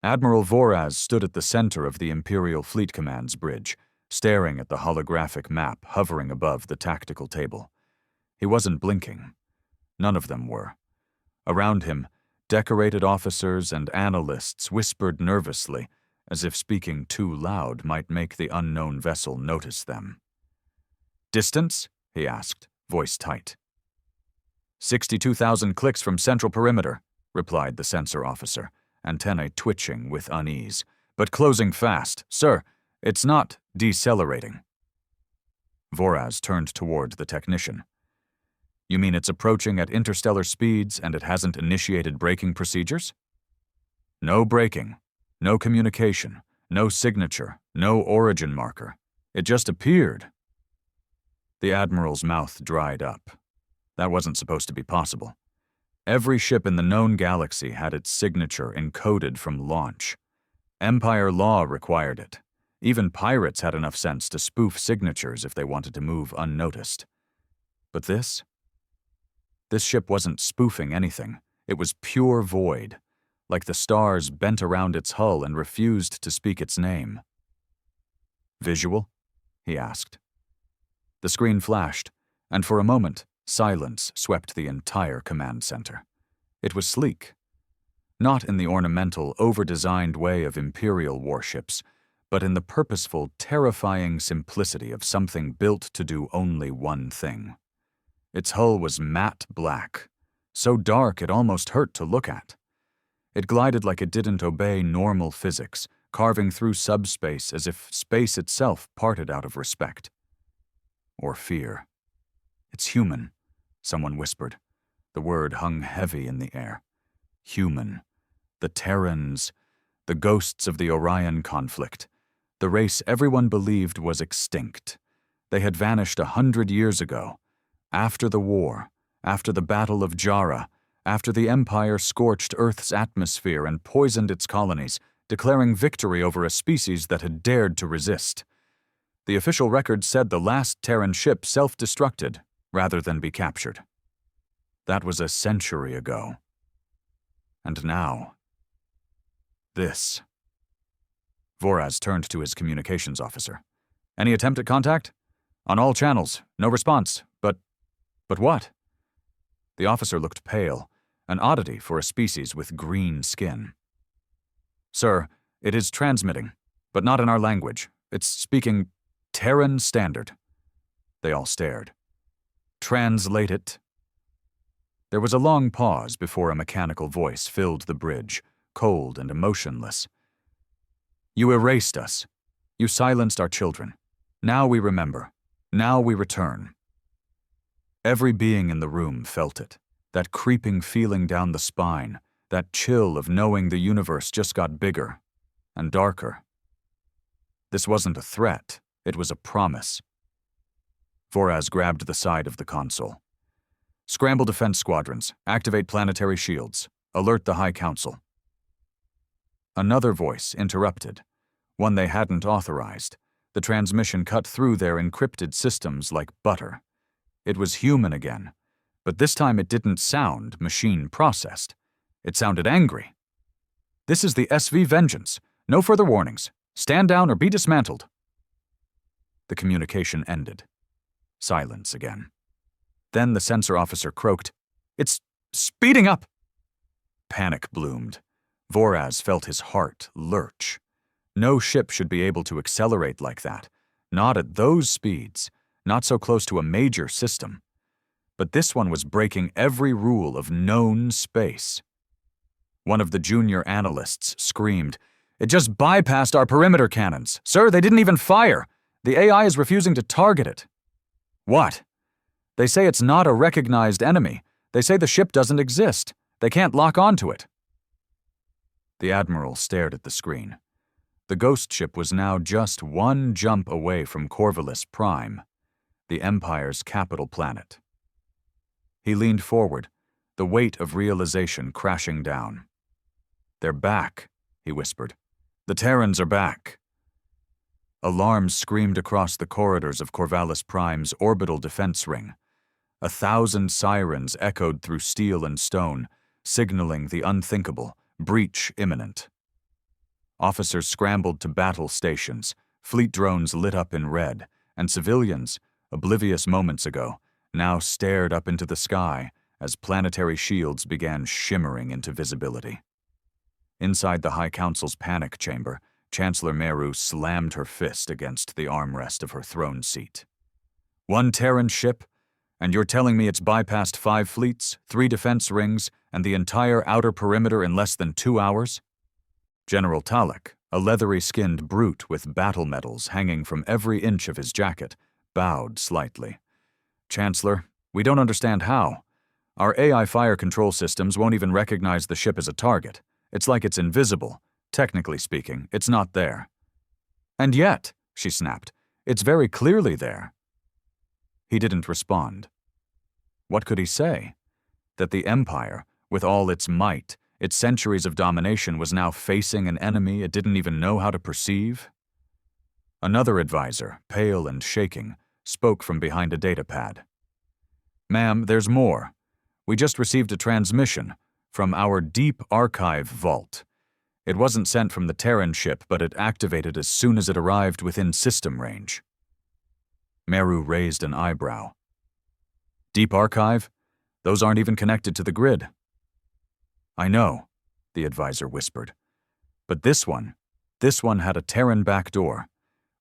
Admiral Voraz stood at the center of the Imperial Fleet Command's bridge, staring at the holographic map hovering above the tactical table. He wasn't blinking. None of them were. Around him, decorated officers and analysts whispered nervously, as if speaking too loud might make the unknown vessel notice them. "Distance?" he asked, voice tight. 62,000 clicks from central perimeter, replied the sensor officer, antennae twitching with unease, but closing fast. Sir, it's not decelerating. Voraz turned toward the technician. You mean it's approaching at interstellar speeds and it hasn't initiated braking procedures? No braking, no communication, no signature, no origin marker. It just appeared. The Admiral's mouth dried up. That wasn't supposed to be possible. Every ship in the known galaxy had its signature encoded from launch. Empire law required it. Even pirates had enough sense to spoof signatures if they wanted to move unnoticed. But this ship wasn't spoofing anything. It was pure void, like the stars bent around its hull and refused to speak its name. Visual? He asked. The screen flashed, and for a moment, silence swept the entire command center. It was sleek. Not in the ornamental, over-designed way of Imperial warships, but in the purposeful, terrifying simplicity of something built to do only one thing. Its hull was matte black, so dark it almost hurt to look at. It glided like it didn't obey normal physics, carving through subspace as if space itself parted out of respect. Or fear. It's human, someone whispered. The word hung heavy in the air. Human. The Terrans. The ghosts of the Orion conflict. The race everyone believed was extinct. They had vanished 100 years ago. After the war, after the Battle of Jara, after the Empire scorched Earth's atmosphere and poisoned its colonies, declaring victory over a species that had dared to resist. The official record said the last Terran ship self-destructed rather than be captured. That was a century ago. And now, this. Voraz turned to his communications officer. Any attempt at contact? On all channels, no response, but what? The officer looked pale, an oddity for a species with green skin. Sir, it is transmitting, but not in our language. It's speaking Terran Standard. They all stared. Translate it. There was a long pause before a mechanical voice filled the bridge, cold and emotionless. You erased us. You silenced our children. Now we remember. Now we return. Every being in the room felt it, that creeping feeling down the spine, that chill of knowing the universe just got bigger and darker. This wasn't a threat, it was a promise. Voraz grabbed the side of the console. Scramble defense squadrons, activate planetary shields, alert the High Council. Another voice interrupted, one they hadn't authorized. The transmission cut through their encrypted systems like butter. It was human again, but this time it didn't sound machine-processed. It sounded angry. This is the SV Vengeance. No further warnings. Stand down or be dismantled. The communication ended. Silence again. Then the sensor officer croaked, It's speeding up! Panic bloomed. Voraz felt his heart lurch. No ship should be able to accelerate like that. Not at those speeds. Not so close to a major system. But this one was breaking every rule of known space. One of the junior analysts screamed, It just bypassed our perimeter cannons. Sir, they didn't even fire. The AI is refusing to target it. What? They say it's not a recognized enemy. They say the ship doesn't exist. They can't lock onto it. The Admiral stared at the screen. The ghost ship was now just one jump away from Corvalis Prime, the Empire's capital planet. He leaned forward, the weight of realization crashing down. They're back, he whispered. The Terrans are back. Alarms screamed across the corridors of Corvalis Prime's orbital defense ring. 1,000 sirens echoed through steel and stone, signaling the unthinkable, breach imminent. Officers scrambled to battle stations, fleet drones lit up in red, and civilians, oblivious moments ago, now stared up into the sky as planetary shields began shimmering into visibility. Inside the High Council's panic chamber, Chancellor Meru slammed her fist against the armrest of her throne seat. "One Terran ship? And you're telling me it's bypassed 5 fleets, 3 defense rings, and the entire outer perimeter in less than 2 hours?" General Talek, a leathery-skinned brute with battle medals hanging from every inch of his jacket, bowed slightly. "Chancellor, we don't understand how. Our AI fire control systems won't even recognize the ship as a target. It's like it's invisible. Technically speaking, it's not there." "And yet," she snapped, "it's very clearly there." He didn't respond. What could he say? That the Empire, with all its might, its centuries of domination, was now facing an enemy it didn't even know how to perceive? Another advisor, pale and shaking, spoke from behind a datapad. "Ma'am, there's more. We just received a transmission from our deep archive vault. It wasn't sent from the Terran ship, but it activated as soon as it arrived within system range." Meru raised an eyebrow. "Deep archive? Those aren't even connected to the grid." "I know," the advisor whispered. "But this one had a Terran backdoor.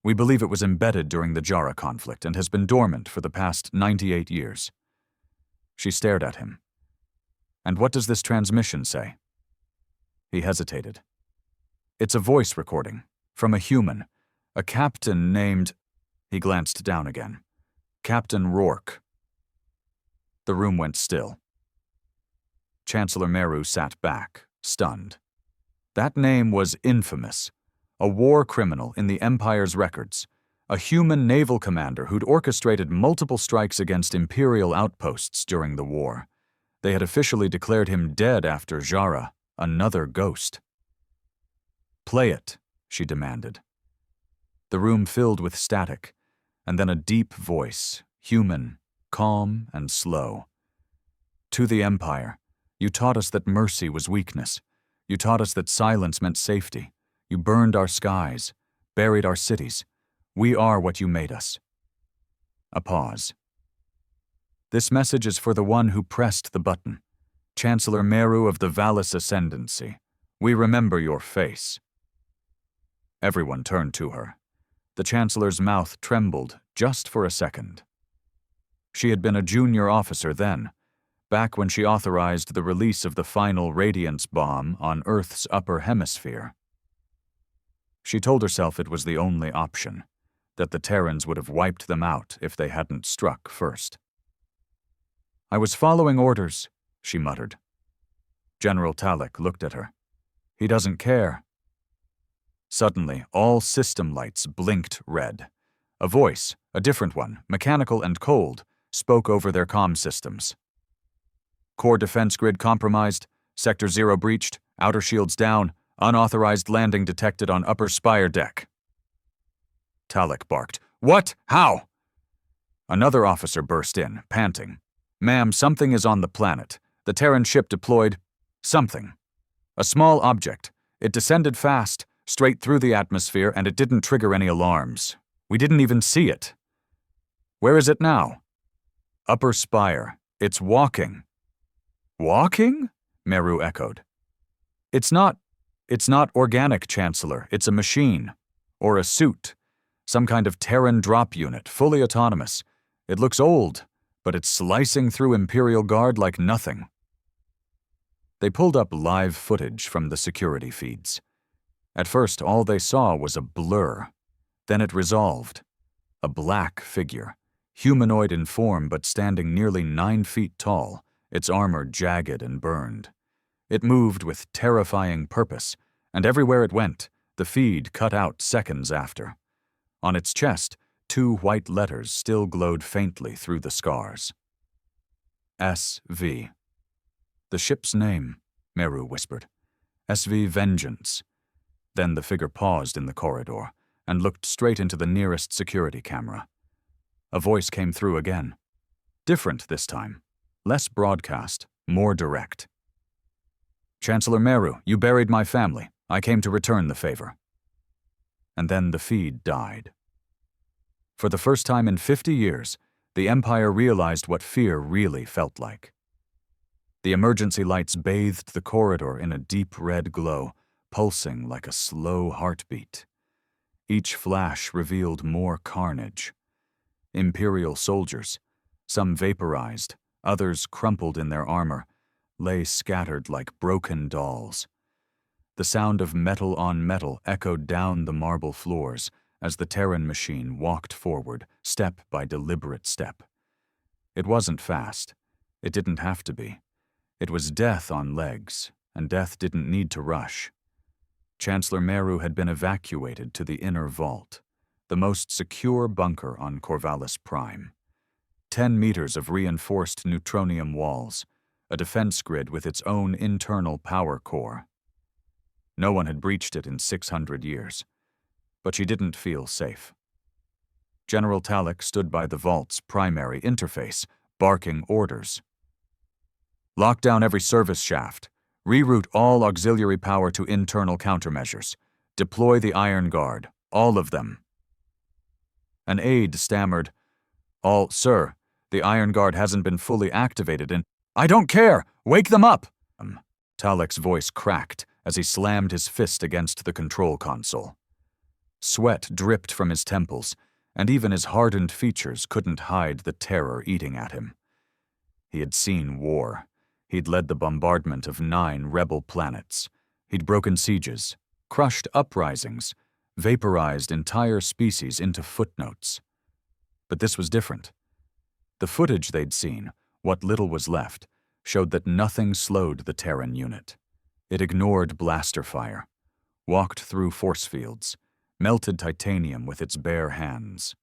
We believe it was embedded during the Jara conflict and has been dormant for the past 98 years. She stared at him. "And what does this transmission say?" He hesitated. "It's a voice recording, from a human, a captain named—" He glanced down again. "Captain Rourke." The room went still. Chancellor Meru sat back, stunned. That name was infamous. A war criminal in the Empire's records. A human naval commander who'd orchestrated multiple strikes against Imperial outposts during the war. They had officially declared him dead after Jara, another ghost. "Play it," she demanded. The room filled with static, and then a deep voice, human, calm, and slow. "To the Empire, you taught us that mercy was weakness. You taught us that silence meant safety. You burned our skies, buried our cities. We are what you made us." A pause. "This message is for the one who pressed the button. Chancellor Meru of the Valis Ascendancy. We remember your face." Everyone turned to her. The Chancellor's mouth trembled just for a second. She had been a junior officer then, back when she authorized the release of the final Radiance bomb on Earth's upper hemisphere. She told herself it was the only option, that the Terrans would have wiped them out if they hadn't struck first. "I was following orders," she muttered. General Talek looked at her. "He doesn't care." Suddenly, all system lights blinked red. A voice, a different one, mechanical and cold, spoke over their comm systems. "Core defense grid compromised, Sector 0 breached, outer shields down, unauthorized landing detected on upper spire deck." Talek barked. "What? How?" Another officer burst in, panting. "Ma'am, something is on the planet. The Terran ship deployed something. A small object. It descended fast, straight through the atmosphere, and it didn't trigger any alarms. We didn't even see it." "Where is it now?" "Upper spire. It's walking." "Walking?" Meru echoed. It's not organic, Chancellor. It's a machine. Or a suit. Some kind of Terran drop unit, fully autonomous. It looks old, but it's slicing through Imperial Guard like nothing." They pulled up live footage from the security feeds. At first, all they saw was a blur. Then it resolved. A black figure, humanoid in form but standing nearly 9 feet tall, its armor jagged and burned. It moved with terrifying purpose, and everywhere it went, the feed cut out seconds after. On its chest, 2 white letters still glowed faintly through the scars. SV. "The ship's name," Meru whispered. "SV Vengeance." Then the figure paused in the corridor and looked straight into the nearest security camera. A voice came through again. Different this time. Less broadcast, more direct. "Chancellor Meru, you buried my family. I came to return the favor. And then the feed died. For the first time in 50 years, the Empire realized what fear really felt like. The emergency lights bathed the corridor in a deep red glow, pulsing like a slow heartbeat. Each flash revealed more carnage. Imperial soldiers, some vaporized, others crumpled in their armor, lay scattered like broken dolls. The sound of metal on metal echoed down the marble floors as the Terran machine walked forward, step by deliberate step. It wasn't fast. It didn't have to be. It was death on legs, and death didn't need to rush. Chancellor Meru had been evacuated to the inner vault, the most secure bunker on Corvalis Prime. 10 meters of reinforced neutronium walls, a defense grid with its own internal power core. No one had breached it in 600 years, but she didn't feel safe. General Talek stood by the vault's primary interface, barking orders. Lock down every service shaft. Reroute all auxiliary power to internal countermeasures. Deploy the Iron Guard, all of them. An aide stammered, Sir, the Iron Guard hasn't been fully activated and— I don't care! Wake them up! Talek's voice cracked as he slammed his fist against the control console. Sweat dripped from his temples, and even his hardened features couldn't hide the terror eating at him. He had seen war. He'd led the bombardment of 9 rebel planets. He'd broken sieges, crushed uprisings, vaporized entire species into footnotes. But this was different. The footage they'd seen, what little was left, showed that nothing slowed the Terran unit. It ignored blaster fire, walked through force fields, melted titanium with its bare hands.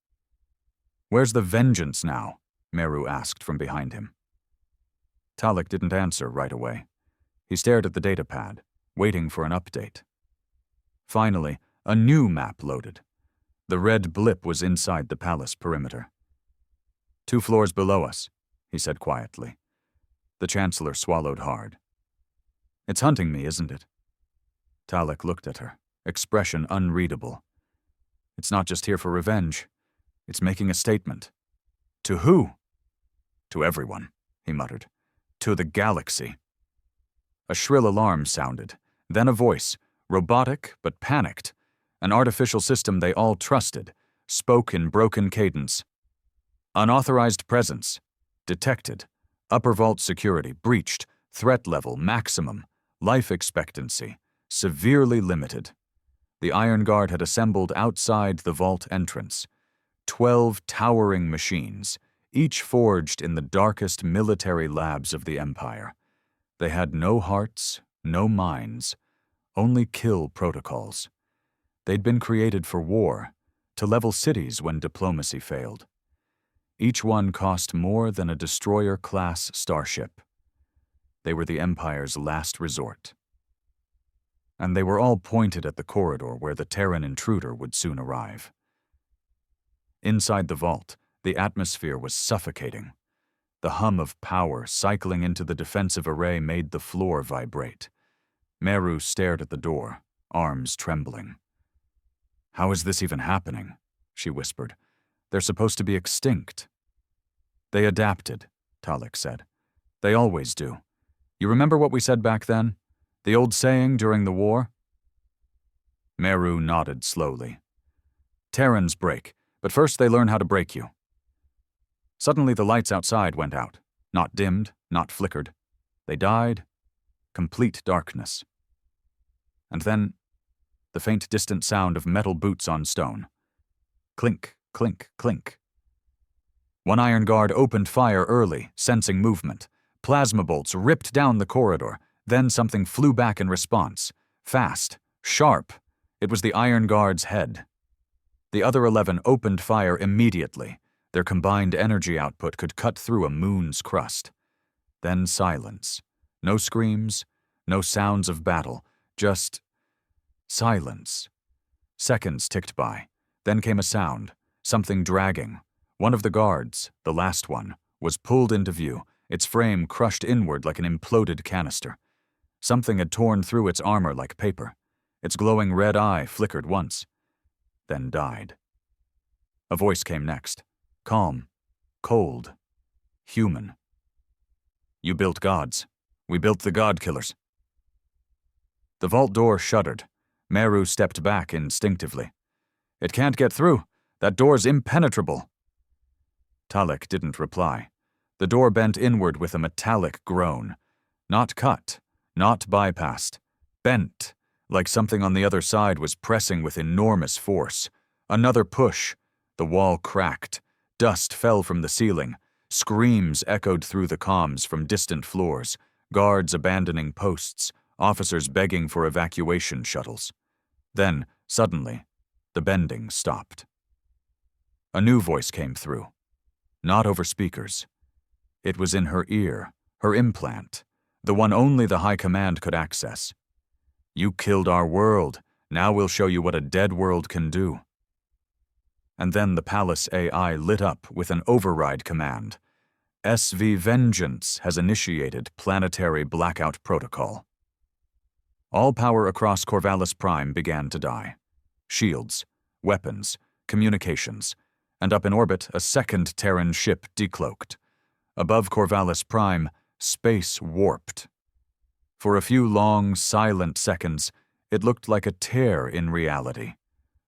"Where's the vengeance now?" Meru asked from behind him. Talek didn't answer right away. He stared at the datapad, waiting for an update. Finally, a new map loaded. The red blip was inside the palace perimeter. 2 floors below us, he said quietly. The Chancellor swallowed hard. It's hunting me, isn't it? Talek looked at her, expression unreadable. It's not just here for revenge. It's making a statement. To who? To everyone, he muttered. To the galaxy. A shrill alarm sounded, then a voice, robotic but panicked. An artificial system they all trusted, spoke in broken cadence. Unauthorized presence. Detected. Upper vault security breached. Threat level maximum. Life expectancy. Severely limited. The Iron Guard had assembled outside the vault entrance. 12 towering machines, each forged in the darkest military labs of the Empire. They had no hearts, no minds, only kill protocols. They'd been created for war, to level cities when diplomacy failed. Each one cost more than a destroyer-class starship. They were the Empire's last resort. And they were all pointed at the corridor where the Terran intruder would soon arrive. Inside the vault, the atmosphere was suffocating. The hum of power cycling into the defensive array made the floor vibrate. Meru stared at the door, arms trembling. How is this even happening? She whispered. They're supposed to be extinct. They adapted, Talek said. They always do. You remember what we said back then? The old saying during the war? Meru nodded slowly. Terrans break, but first they learn how to break you. Suddenly the lights outside went out. Not dimmed, not flickered. They died. Complete darkness. And then, the faint distant sound of metal boots on stone. Clink, clink, clink. One Iron Guard opened fire early, sensing movement. Plasma bolts ripped down the corridor. Then something flew back in response. Fast, sharp. It was the Iron Guard's head. The other 11 opened fire immediately. Their combined energy output could cut through a moon's crust. Then silence. No screams, no sounds of battle, just silence. Seconds ticked by. Then came a sound, something dragging. One of the guards, the last one, was pulled into view, its frame crushed inward like an imploded canister. Something had torn through its armor like paper. Its glowing red eye flickered once, then died. A voice came next, calm, cold, human. You built gods. We built the god killers. The vault door shuddered. Meru stepped back instinctively. It can't get through. That door's impenetrable. Talek didn't reply. The door bent inward with a metallic groan. Not cut, not bypassed. Bent, like something on the other side was pressing with enormous force. Another push. The wall cracked. Dust fell from the ceiling. Screams echoed through the comms from distant floors. Guards abandoning posts. Officers begging for evacuation shuttles. Then, suddenly, the bending stopped. A new voice came through. Not over speakers. It was in her ear, her implant, the one only the High Command could access. You killed our world. Now we'll show you what a dead world can do. And then the Palace AI lit up with an override command. SV Vengeance has initiated planetary blackout protocol. All power across Corvalis Prime began to die. Shields, weapons, communications, and up in orbit a second Terran ship decloaked. Above Corvalis Prime, space warped. For a few long, silent seconds, it looked like a tear in reality.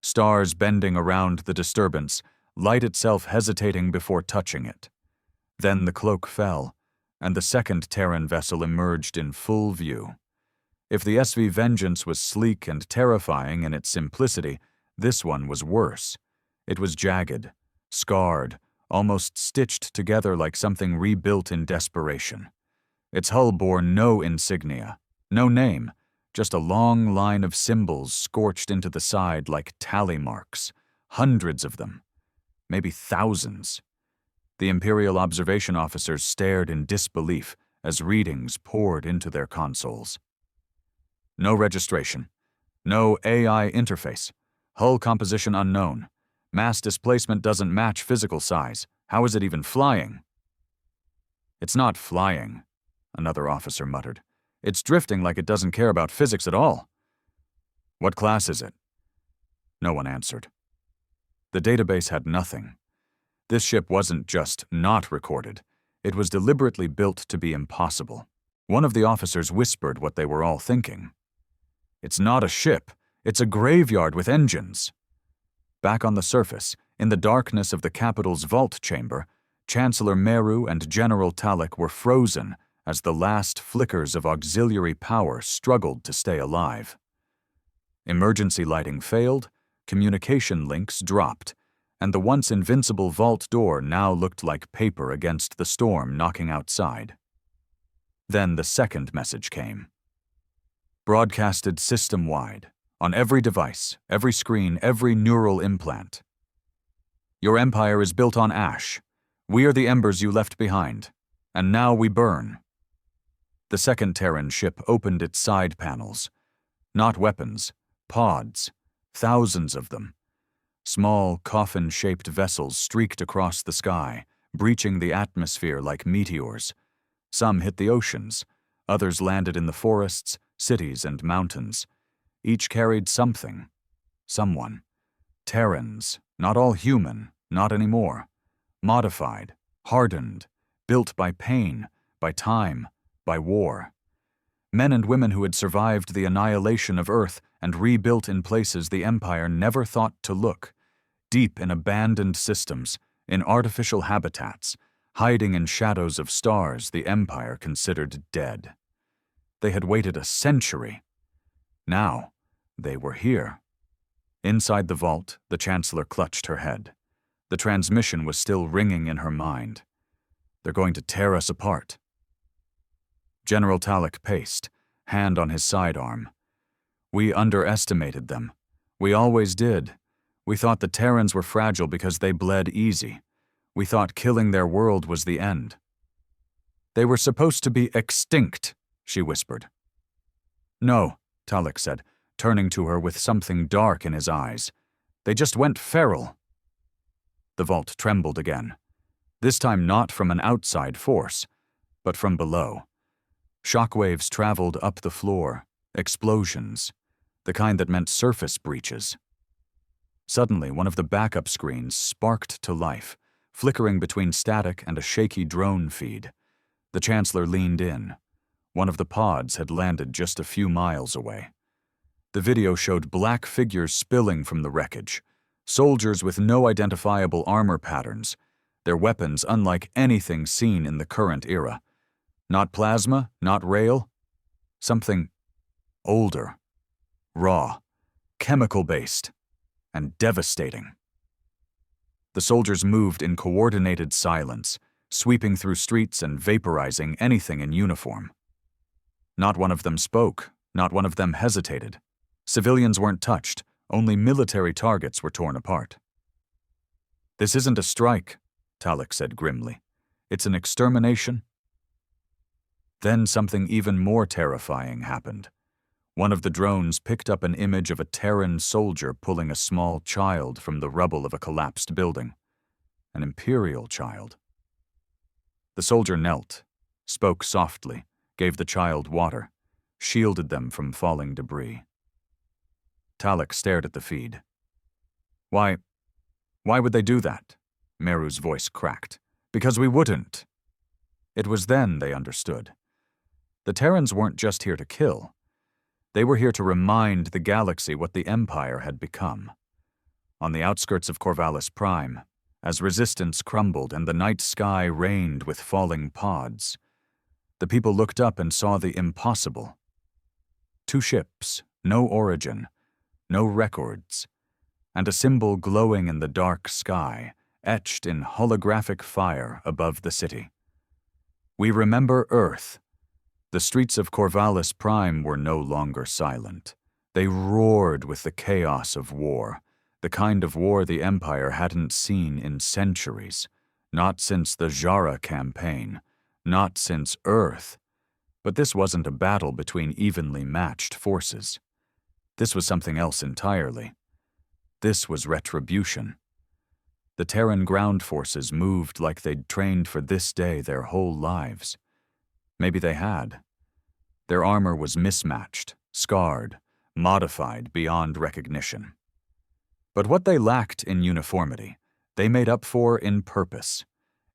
Stars bending around the disturbance, light itself hesitating before touching it. Then the cloak fell, and the second Terran vessel emerged in full view. If the SV Vengeance was sleek and terrifying in its simplicity, this one was worse. It was jagged, scarred, almost stitched together like something rebuilt in desperation. Its hull bore no insignia, no name, just a long line of symbols scorched into the side like tally marks, hundreds of them, maybe thousands. The Imperial observation officers stared in disbelief as readings poured into their consoles. No registration, no AI interface, hull composition unknown. Mass displacement doesn't match physical size. How is it even flying? It's not flying, another officer muttered. It's drifting like it doesn't care about physics at all. What class is it? No one answered. The database had nothing. This ship wasn't just not recorded. It was deliberately built to be impossible. One of the officers whispered what they were all thinking. It's not a ship. It's a graveyard with engines. Back on the surface, in the darkness of the Capitol's vault chamber, Chancellor Meru and General Talek were frozen as the last flickers of auxiliary power struggled to stay alive. Emergency lighting failed, communication links dropped, and the once invincible vault door now looked like paper against the storm knocking outside. Then the second message came. Broadcasted system-wide, on every device, every screen, every neural implant. Your empire is built on ash. We are the embers you left behind, and now we burn. The second Terran ship opened its side panels. Not weapons, pods, thousands of them. Small, coffin-shaped vessels streaked across the sky, breaching the atmosphere like meteors. Some hit the oceans, others landed in the forests, cities, and mountains. Each carried something, someone. Terrans, not all human, not anymore. Modified, hardened, built by pain, by time, by war. Men and women who had survived the annihilation of Earth and rebuilt in places the Empire never thought to look. Deep in abandoned systems, in artificial habitats, hiding in shadows of stars the Empire considered dead. They had waited a century. Now, they were here. Inside the vault, the Chancellor clutched her head. The transmission was still ringing in her mind. They're going to tear us apart. General Talek paced, hand on his sidearm. We underestimated them. We always did. We thought the Terrans were fragile because they bled easy. We thought killing their world was the end. They were supposed to be extinct, she whispered. No, Talek said, turning to her with something dark in his eyes. They just went feral. The vault trembled again. This time not from an outside force, but from below. Shockwaves traveled up the floor. Explosions. the kind that meant surface breaches. Suddenly, one of the backup screens sparked to life, flickering between static and a shaky drone feed. The Chancellor leaned in. One of the pods had landed just a few miles away. The video showed black figures spilling from the wreckage, soldiers with no identifiable armor patterns, their weapons unlike anything seen in the current era. Not plasma, not rail, something older, raw, chemical-based, and devastating. The soldiers moved in coordinated silence, sweeping through streets and vaporizing anything in uniform. Not one of them spoke, not one of them hesitated. Civilians weren't touched, only military targets were torn apart. "This isn't a strike," Talek said grimly. "It's an extermination." Then something even more terrifying happened. One of the drones picked up an image of a Terran soldier pulling a small child from the rubble of a collapsed building. An Imperial child. The soldier knelt, spoke softly, gave the child water, shielded them from falling debris. Talek stared at the feed. Why would they do that?" Meru's voice cracked. "Because we wouldn't." It was then they understood. The Terrans weren't just here to kill. They were here to remind the galaxy what the Empire had become. On the outskirts of Corvalis Prime, as resistance crumbled and the night sky rained with falling pods, the people looked up and saw the impossible. 2 ships, no origin, no records, and a symbol glowing in the dark sky, etched in holographic fire above the city. "We remember Earth." The streets of Corvalis Prime were no longer silent. They roared with the chaos of war, the kind of war the Empire hadn't seen in centuries, not since the Jara campaign, not since Earth. But this wasn't a battle between evenly matched forces. This was something else entirely. This was Retribution. The Terran ground forces moved like they'd trained for this day their whole lives. Maybe they had. Their armor was mismatched, scarred, modified beyond recognition. But what they lacked in uniformity, they made up for in purpose.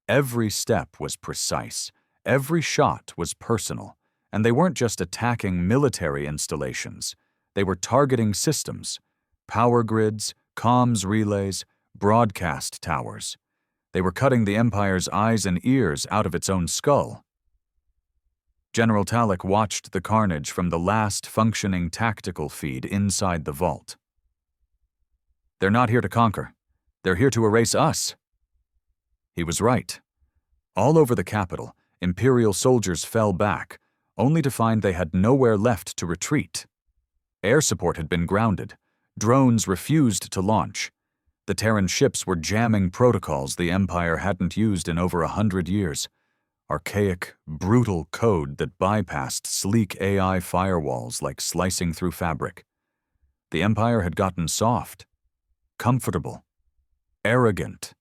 Every step was precise, every shot was personal, and they weren't just attacking military installations. They were targeting systems, power grids, comms relays, broadcast towers. They were cutting the Empire's eyes and ears out of its own skull. General Talek watched the carnage from the last functioning tactical feed inside the vault. "They're not here to conquer. They're here to erase us." He was right. All over the capital, Imperial soldiers fell back, only to find they had nowhere left to retreat. Air support had been grounded. Drones refused to launch. The Terran ships were jamming protocols the Empire hadn't used in over 100 years. Archaic, brutal code that bypassed sleek AI firewalls like slicing through fabric. The Empire had gotten soft, comfortable, arrogant.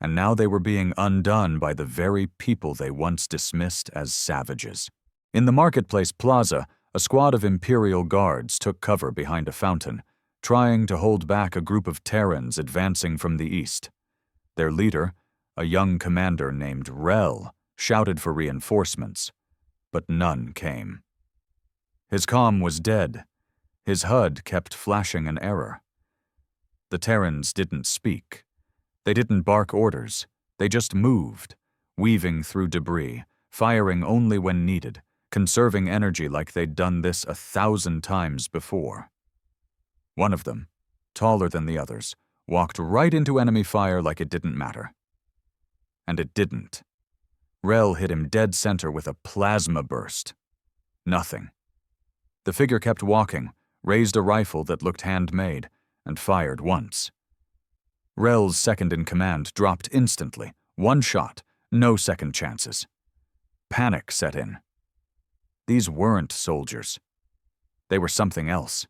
And now they were being undone by the very people they once dismissed as savages. In the marketplace plaza, a squad of Imperial guards took cover behind a fountain, trying to hold back a group of Terrans advancing from the east. Their leader, a young commander named Rel, shouted for reinforcements, but none came. His comm was dead. His HUD kept flashing an error. The Terrans didn't speak. They didn't bark orders. They just moved, weaving through debris, firing only when needed, conserving energy like they'd done this 1,000 times before. One of them, taller than the others, walked right into enemy fire like it didn't matter. And it didn't. Rel hit him dead center with a plasma burst. Nothing. The figure kept walking, raised a rifle that looked handmade, and fired once. Rel's second-in-command dropped instantly. One shot, no second chances. Panic set in. These weren't soldiers. They were something else.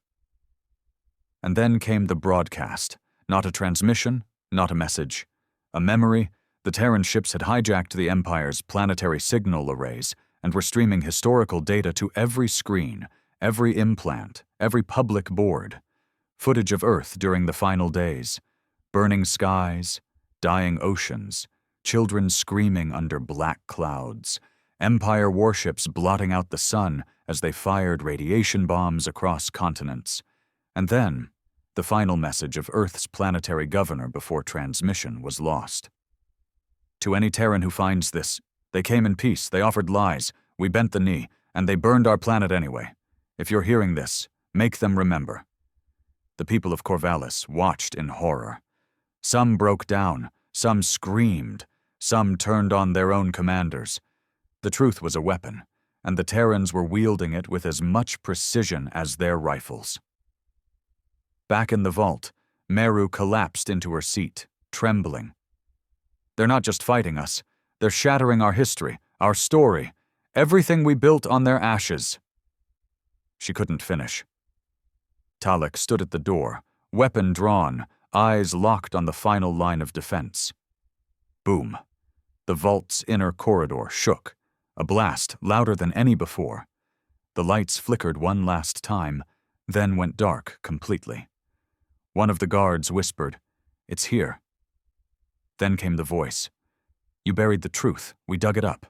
And then came the broadcast. Not a transmission, not a message. A memory. The Terran ships had hijacked the Empire's planetary signal arrays and were streaming historical data to every screen, every implant, every public board. Footage of Earth during the final days. Burning skies, dying oceans, children screaming under black clouds, Empire warships blotting out the sun as they fired radiation bombs across continents. And then, the final message of Earth's planetary governor before transmission was lost. To any Terran who finds this, they came in peace, they offered lies, we bent the knee, and they burned our planet anyway. If you're hearing this, make them remember. The people of Corvalis watched in horror. Some broke down, some screamed, some turned on their own commanders. The truth was a weapon, and the Terrans were wielding it with as much precision as their rifles. Back in the vault, Meru collapsed into her seat, trembling. They're not just fighting us, they're shattering our history, our story, everything we built on their ashes. She couldn't finish. Talek stood at the door, weapon drawn, eyes locked on the final line of defense. Boom. The vault's inner corridor shook, a blast louder than any before. The lights flickered one last time, then went dark completely. One of the guards whispered, "It's here." Then came the voice. "You buried the truth. We dug it up."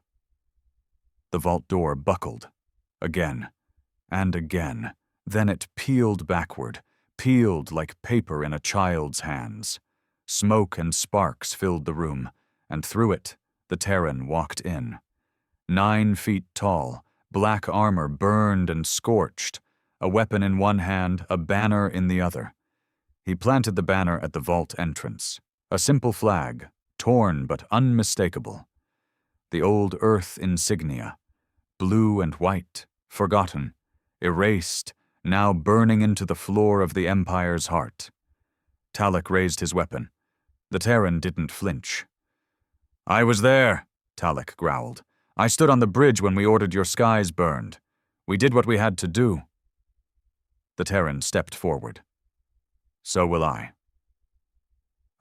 The vault door buckled. Again. And again. Then it peeled backward, peeled like paper in a child's hands. Smoke and sparks filled the room, and through it, the Terran walked in. 9 feet tall, black armor burned and scorched, a weapon in one hand, a banner in the other. He planted the banner at the vault entrance, a simple flag, torn but unmistakable. The old Earth insignia, blue and white, forgotten, erased, now burning into the floor of the Empire's heart. Talek raised his weapon. The Terran didn't flinch. "I was there," Talek growled. "I stood on the bridge when we ordered your skies burned. We did what we had to do." The Terran stepped forward. "So will I."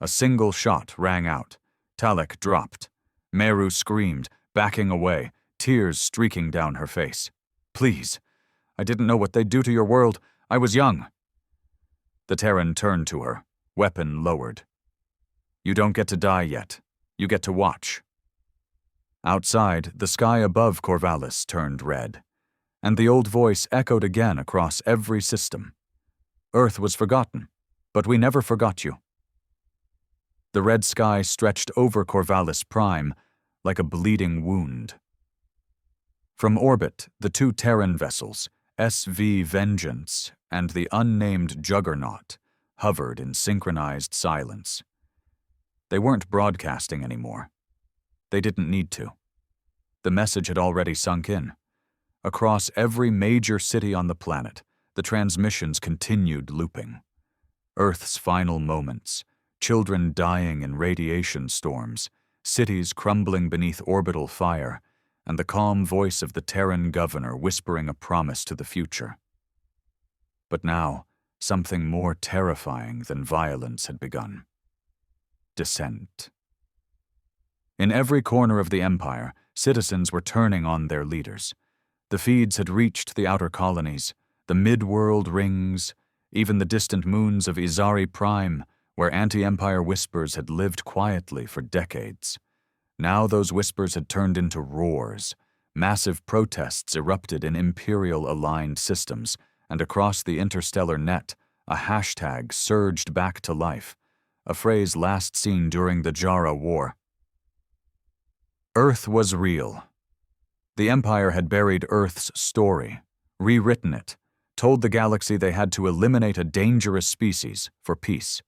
A single shot rang out. Talek dropped. Meru screamed, backing away, tears streaking down her face. "Please. I didn't know what they'd do to your world. I was young." The Terran turned to her, weapon lowered. "You don't get to die yet. You get to watch." Outside, the sky above Corvalis turned red, and the old voice echoed again across every system. "Earth was forgotten, but we never forgot you." The red sky stretched over Corvalis Prime like a bleeding wound. From orbit, the 2 Terran vessels, SV Vengeance and the unnamed Juggernaut, hovered in synchronized silence. They weren't broadcasting anymore. They didn't need to. The message had already sunk in. Across every major city on the planet, the transmissions continued looping. Earth's final moments, children dying in radiation storms, cities crumbling beneath orbital fire, and the calm voice of the Terran governor whispering a promise to the future. But now, something more terrifying than violence had begun. Dissent. In every corner of the Empire, citizens were turning on their leaders. The feeds had reached the outer colonies, the mid-world rings, even the distant moons of Izari Prime, where anti-Empire whispers had lived quietly for decades. Now those whispers had turned into roars. Massive protests erupted in Imperial-aligned systems, and across the interstellar net, a hashtag surged back to life, a phrase last seen during the Jara War. Earth was real. The Empire had buried Earth's story, rewritten it, told the galaxy they had to eliminate a dangerous species for peace.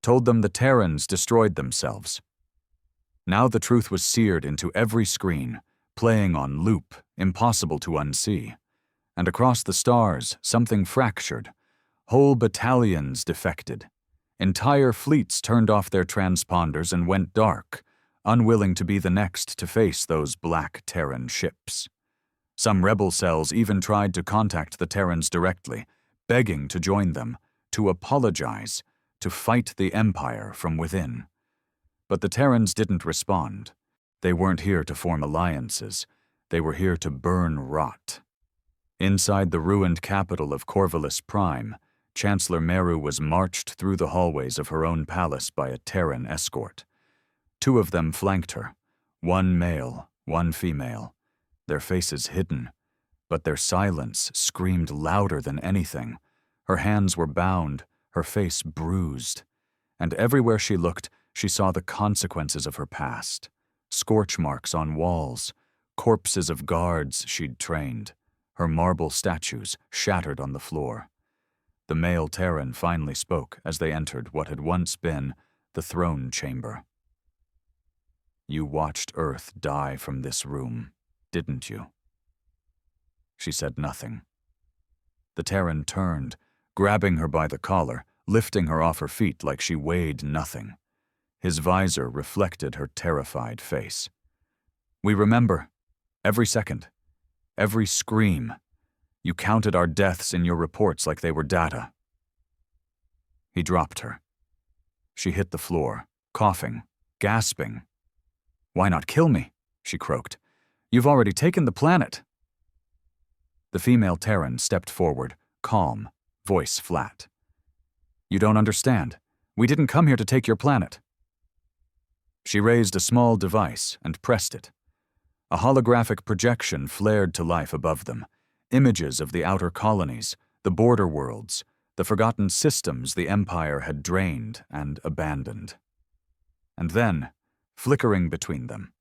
Told them the Terrans destroyed themselves. Now the truth was seared into every screen, playing on loop, impossible to unsee. And across the stars, something fractured. Whole battalions defected. Entire fleets turned off their transponders and went dark, unwilling to be the next to face those black Terran ships. Some rebel cells even tried to contact the Terrans directly, begging to join them, to apologize, to fight the Empire from within. But the Terrans didn't respond. They weren't here to form alliances. They were here to burn rot. Inside the ruined capital of Corvalis Prime, Chancellor Meru was marched through the hallways of her own palace by a Terran escort. 2 of them flanked her, 1 male, 1 female, their faces hidden, but their silence screamed louder than anything. Her hands were bound, her face bruised, and everywhere she looked, she saw the consequences of her past. Scorch marks on walls, corpses of guards she'd trained, her marble statues shattered on the floor. The male Terran finally spoke as they entered what had once been the throne chamber. "You watched Earth die from this room, didn't you?" She said nothing. The Terran turned, grabbing her by the collar, lifting her off her feet like she weighed nothing. His visor reflected her terrified face. "We remember. Every second. Every scream. You counted our deaths in your reports like they were data." He dropped her. She hit the floor, coughing, gasping. "Why not kill me?" she croaked. "You've already taken the planet." The female Terran stepped forward, calm, voice flat. "You don't understand. We didn't come here to take your planet." She raised a small device and pressed it. A holographic projection flared to life above them, images of the outer colonies, the border worlds, the forgotten systems the Empire had drained and abandoned. And then, flickering between them,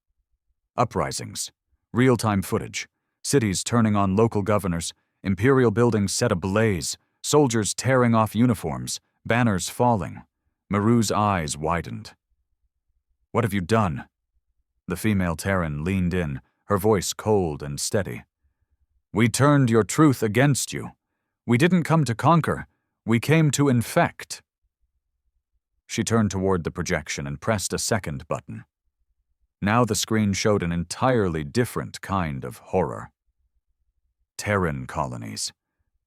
uprisings, real-time footage, cities turning on local governors, imperial buildings set ablaze, soldiers tearing off uniforms, banners falling. Meru's eyes widened. "What have you done?" The female Terran leaned in, her voice cold and steady. "We turned your truth against you. We didn't come to conquer. We came to infect." She turned toward the projection and pressed a second button. Now the screen showed an entirely different kind of horror. Terran colonies.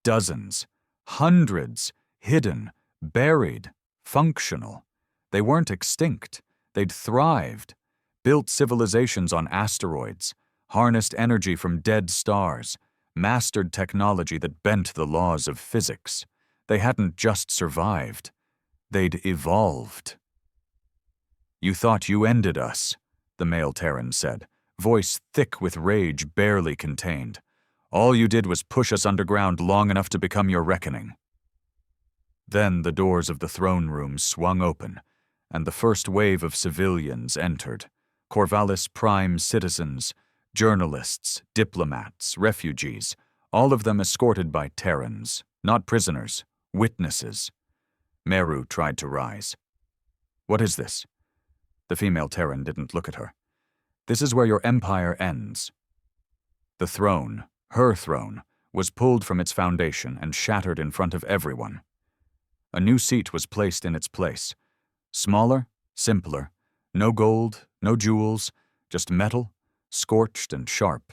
Dozens. Hundreds. Hidden. Buried. Functional. They weren't extinct. They'd thrived. Built civilizations on asteroids. Harnessed energy from dead stars. Mastered technology that bent the laws of physics. They hadn't just survived. They'd evolved. "You thought you ended us," the male Terran said, voice thick with rage barely contained. "All you did was push us underground long enough to become your reckoning." Then the doors of the throne room swung open, and the first wave of civilians entered. Corvalis Prime citizens, journalists, diplomats, refugees, all of them escorted by Terrans, not prisoners, witnesses. Meru tried to rise. "What is this?" The female Terran didn't look at her. "This is where your empire ends." The throne, her throne, was pulled from its foundation and shattered in front of everyone. A new seat was placed in its place. Smaller, simpler, no gold, no jewels, just metal, scorched and sharp.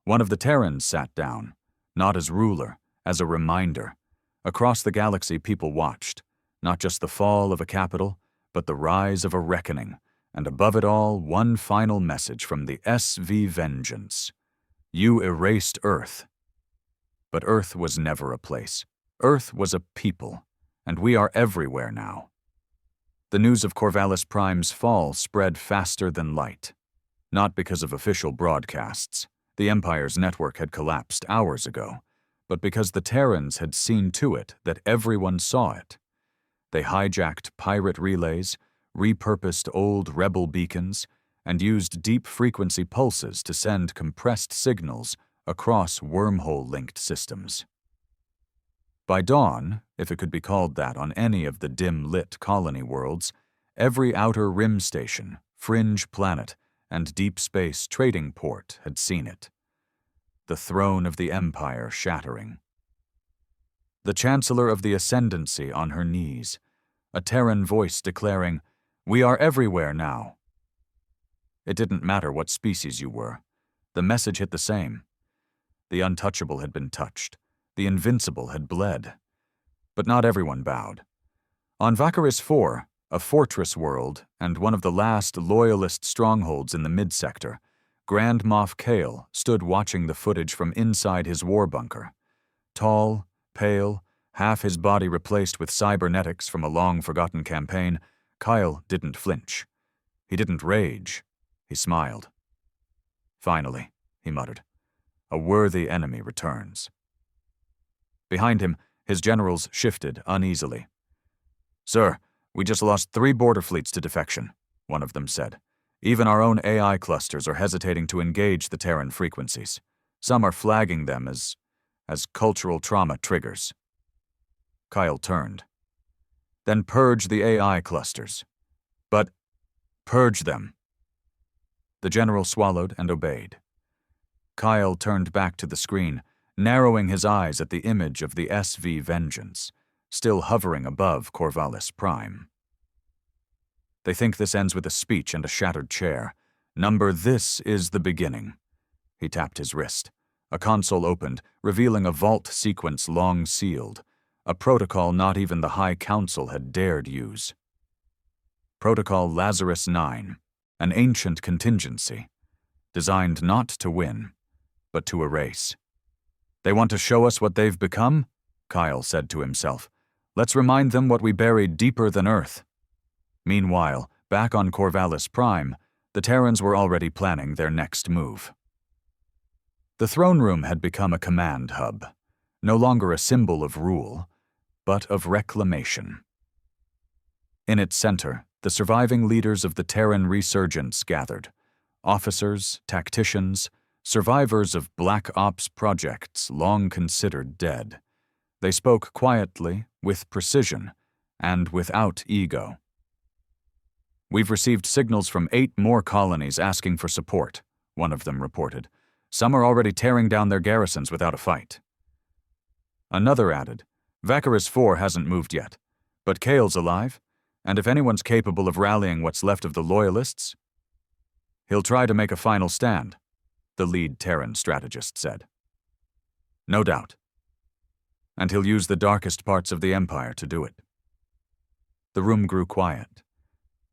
One of the Terrans sat down, not as ruler, as a reminder. Across the galaxy people watched, not just the fall of a capital, but the rise of a reckoning, and above it all, one final message from the SV Vengeance. You erased Earth. But Earth was never a place. Earth was a people, and we are everywhere now. The news of Corvalis Prime's fall spread faster than light. Not because of official broadcasts. The Empire's network had collapsed hours ago, but because the Terrans had seen to it that everyone saw it. They hijacked pirate relays, repurposed old rebel beacons, and used deep-frequency pulses to send compressed signals across wormhole-linked systems. By dawn, if it could be called that on any of the dim-lit colony worlds, every outer rim station, fringe planet, and deep space trading port had seen it. The throne of the Empire shattering. The Chancellor of the Ascendancy on her knees, a Terran voice declaring, "We are everywhere now." It didn't matter what species you were. The message hit the same. The untouchable had been touched. The invincible had bled. But not everyone bowed. On Vakaris 4, a fortress world and one of the last loyalist strongholds in the mid-sector, Grand Moff Kale stood watching the footage from inside his war bunker. Tall, pale, half his body replaced with cybernetics from a long-forgotten campaign, Kyle didn't flinch. He didn't rage. He smiled. "Finally," he muttered, "a worthy enemy returns." Behind him, his generals shifted uneasily. "Sir, we just lost 3 border fleets to defection," one of them said. "Even our own AI clusters are hesitating to engage the Terran frequencies. Some are flagging them as cultural trauma triggers." Kyle turned. "Then purge the AI clusters. But purge them." The general swallowed and obeyed. Kyle turned back to the screen, narrowing his eyes at the image of the SV Vengeance, still hovering above Corvalis Prime. "They think this ends with a speech and a shattered chair. Number, this is the beginning." He tapped his wrist. A console opened, revealing a vault sequence long sealed, a protocol not even the High Council had dared use. Protocol Lazarus 9, an ancient contingency, designed not to win, but to erase. "They want to show us what they've become?" Kyle said to himself. "Let's remind them what we buried deeper than Earth." Meanwhile, back on Corvalis Prime, the Terrans were already planning their next move. The throne room had become a command hub, no longer a symbol of rule, but of reclamation. In its center, the surviving leaders of the Terran resurgence gathered, officers, tacticians, survivors of Black Ops projects long considered dead. They spoke quietly, with precision, and without ego. "We've received signals from 8 more colonies asking for support," one of them reported. "Some are already tearing down their garrisons without a fight." Another added, "Vakaris 4 hasn't moved yet, but Kale's alive, and if anyone's capable of rallying what's left of the Loyalists, he'll try to make a final stand," the lead Terran strategist said. "No doubt. And he'll use the darkest parts of the Empire to do it." The room grew quiet.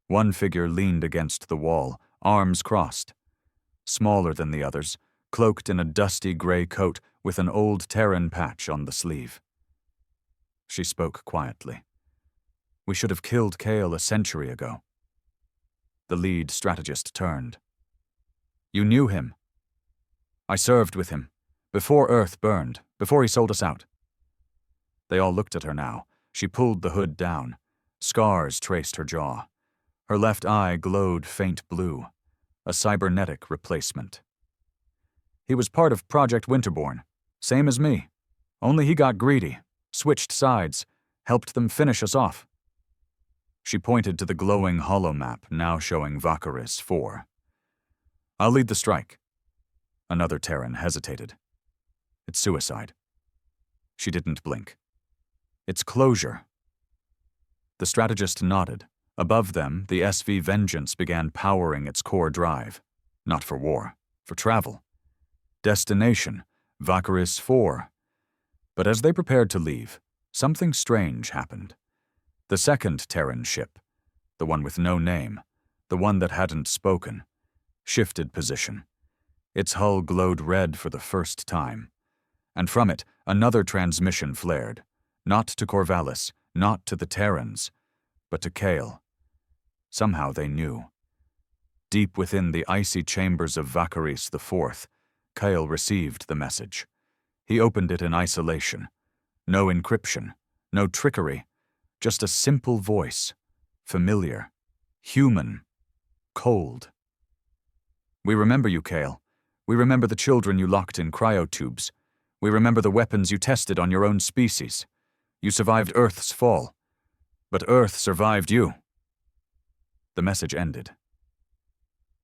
One figure leaned against the wall, arms crossed. Smaller than the others, cloaked in a dusty gray coat with an old Terran patch on the sleeve. She spoke quietly. "We should have killed Kale a century ago." The lead strategist turned. "You knew him?" "I served with him, before Earth burned, before he sold us out." They all looked at her now. She pulled the hood down. Scars traced her jaw. Her left eye glowed faint blue, a cybernetic replacement. "He was part of Project Winterborn, same as me. Only he got greedy, switched sides, helped them finish us off." She pointed to the glowing holomap now showing Vakaris 4. "I'll lead the strike." Another Terran hesitated. "It's suicide." She didn't blink. "It's closure." The strategist nodded. Above them, the SV Vengeance began powering its core drive. Not for war, for travel. Destination, Vakaris 4. But as they prepared to leave, something strange happened. The second Terran ship, the one with no name, the one that hadn't spoken, shifted position. Its hull glowed red for the first time. And from it, another transmission flared. Not to Corvalis, not to the Terrans, but to Kale. Somehow they knew. Deep within the icy chambers of Vakaris IV, Kale received the message. He opened it in isolation. No encryption, no trickery, just a simple voice, familiar, human, cold. "We remember you, Kale. We remember the children you locked in cryotubes. We remember the weapons you tested on your own species. You survived Earth's fall. But Earth survived you." The message ended.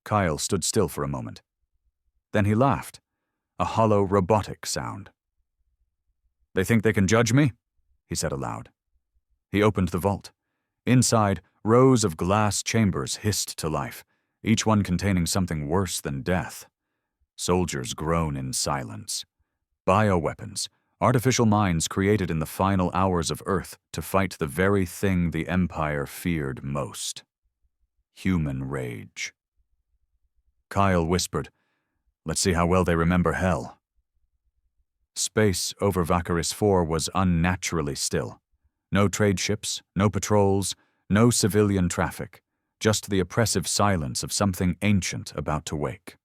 Kyle stood still for a moment. Then he laughed, a hollow robotic sound. "They think they can judge me?" he said aloud. He opened the vault. Inside, rows of glass chambers hissed to life, each one containing something worse than death. Soldiers groan in silence. Bioweapons, artificial minds created in the final hours of Earth to fight the very thing the Empire feared most. Human rage. Kyle whispered, Let's see how well they remember hell. Space over Vakaris 4 was unnaturally still. No trade ships, no patrols, no civilian traffic, just the oppressive silence of something ancient about to wake.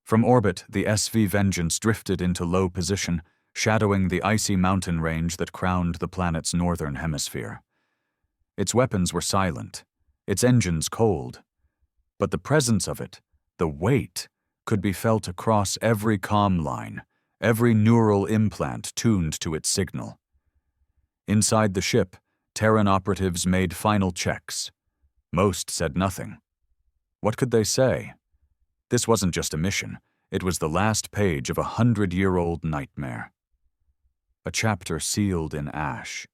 From orbit, the SV Vengeance drifted into low position, shadowing the icy mountain range that crowned the planet's northern hemisphere. Its weapons were silent, its engines cold, but the presence of it, the weight, could be felt across every comm line, every neural implant tuned to its signal. Inside the ship, Terran operatives made final checks. Most said nothing. What could they say? This wasn't just a mission, it was the last page of a 100-year-old nightmare. A chapter sealed in ash,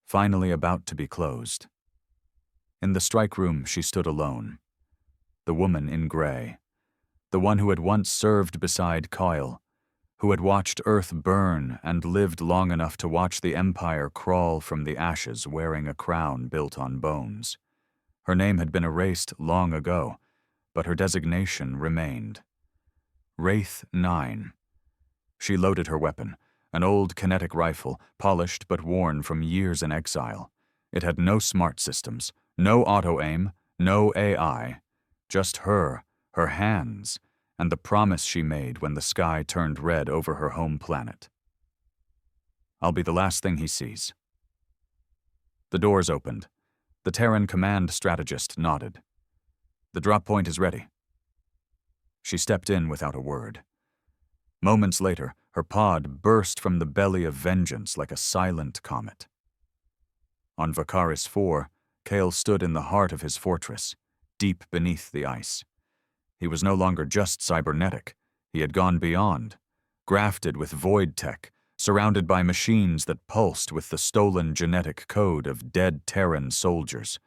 finally about to be closed. In the strike room, she stood alone. The woman in gray. The one who had once served beside Kyle, who had watched Earth burn and lived long enough to watch the Empire crawl from the ashes wearing a crown built on bones. Her name had been erased long ago, but her designation remained. Wraith 9. She loaded her weapon, an old kinetic rifle, polished but worn from years in exile. It had no smart systems, no auto-aim, no AI, just her hands, and the promise she made when the sky turned red over her home planet. I'll be the last thing he sees. The doors opened. The Terran command strategist nodded. The drop point is ready. She stepped in without a word. Moments later, her pod burst from the belly of vengeance like a silent comet. On Vakaris 4, Kale stood in the heart of his fortress, deep beneath the ice. He was no longer just cybernetic. He had gone beyond, grafted with void tech, surrounded by machines that pulsed with the stolen genetic code of dead Terran soldiers.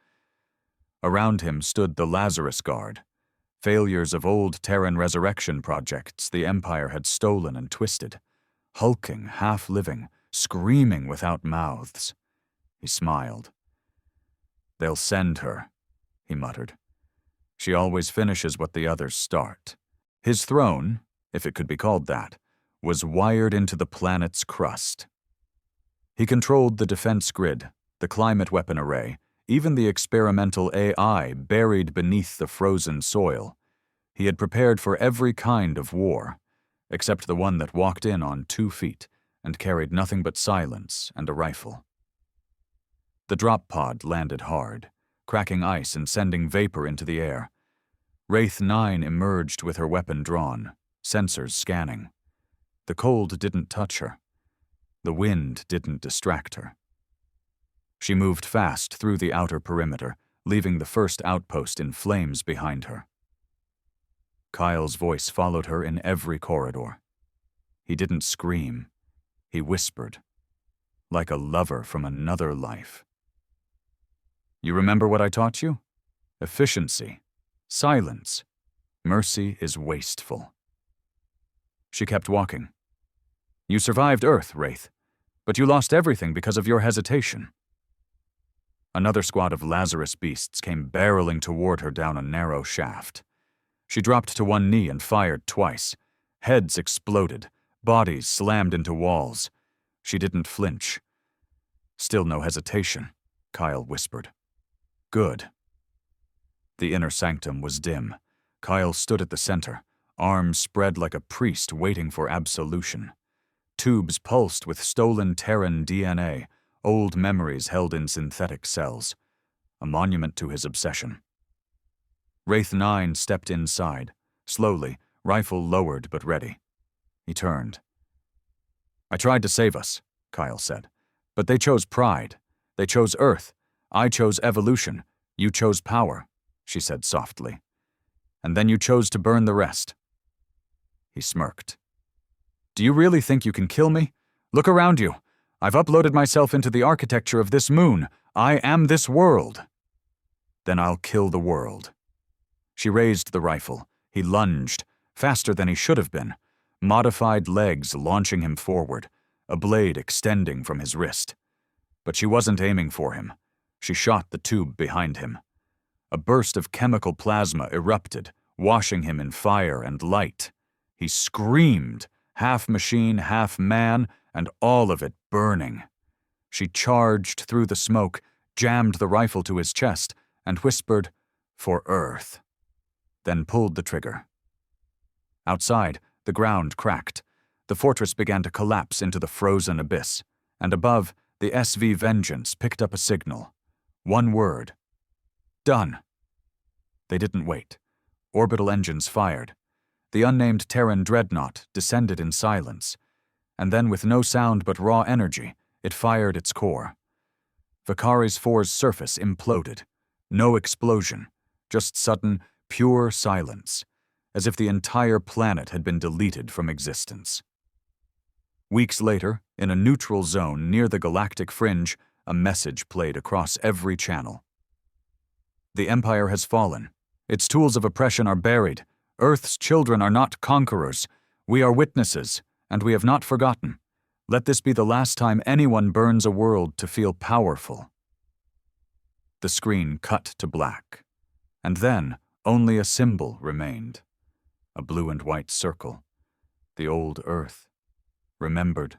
Around him stood the Lazarus Guard, failures of old Terran resurrection projects the Empire had stolen and twisted, hulking, half-living, screaming without mouths. He smiled. "They'll send her," he muttered. "She always finishes what the others start." His throne, if it could be called that, was wired into the planet's crust. He controlled the defense grid, the climate weapon array, even the experimental AI buried beneath the frozen soil. He had prepared for every kind of war, except the one that walked in on 2 feet and carried nothing but silence and a rifle. The drop pod landed hard, cracking ice and sending vapor into the air. Wraith 9 emerged with her weapon drawn, sensors scanning. The cold didn't touch her. The wind didn't distract her. She moved fast through the outer perimeter, leaving the first outpost in flames behind her. Kyle's voice followed her in every corridor. He didn't scream. He whispered, like a lover from another life. "You remember what I taught you? Efficiency. Silence. Mercy is wasteful." She kept walking. "You survived Earth, Wraith, but you lost everything because of your hesitation." Another squad of Lazarus beasts came barreling toward her down a narrow shaft. She dropped to one knee and fired twice. Heads exploded, bodies slammed into walls. She didn't flinch. "Still no hesitation," Kyle whispered. "Good." The inner sanctum was dim. Kyle stood at the center, arms spread like a priest waiting for absolution. Tubes pulsed with stolen Terran DNA, old memories held in synthetic cells, a monument to his obsession. Wraith 9 stepped inside, slowly, rifle lowered but ready. He turned. "I tried to save us," Kyle said, "but they chose pride. They chose Earth. I chose evolution. You chose power," she said softly. "And then you chose to burn the rest." He smirked. "Do you really think you can kill me? Look around you. I've uploaded myself into the architecture of this moon. I am this world." "Then I'll kill the world." She raised the rifle. He lunged, faster than he should have been, modified legs launching him forward, a blade extending from his wrist. But she wasn't aiming for him. She shot the tube behind him. A burst of chemical plasma erupted, washing him in fire and light. He screamed, half machine, half man, and all of it burning. She charged through the smoke, jammed the rifle to his chest, and whispered, "For Earth," then pulled the trigger. Outside, the ground cracked. The fortress began to collapse into the frozen abyss, and above, the SV Vengeance picked up a signal. One word. Done. They didn't wait. Orbital engines fired. The unnamed Terran dreadnought descended in silence, and then with no sound but raw energy, it fired its core. Vakaris 4's surface imploded. No explosion, just sudden, pure silence, as if the entire planet had been deleted from existence. Weeks later, in a neutral zone near the galactic fringe, a message played across every channel. The Empire has fallen. Its tools of oppression are buried. Earth's children are not conquerors. We are witnesses, and we have not forgotten. Let this be the last time anyone burns a world to feel powerful. The screen cut to black, and then only a symbol remained. A blue and white circle. The old Earth. Remembered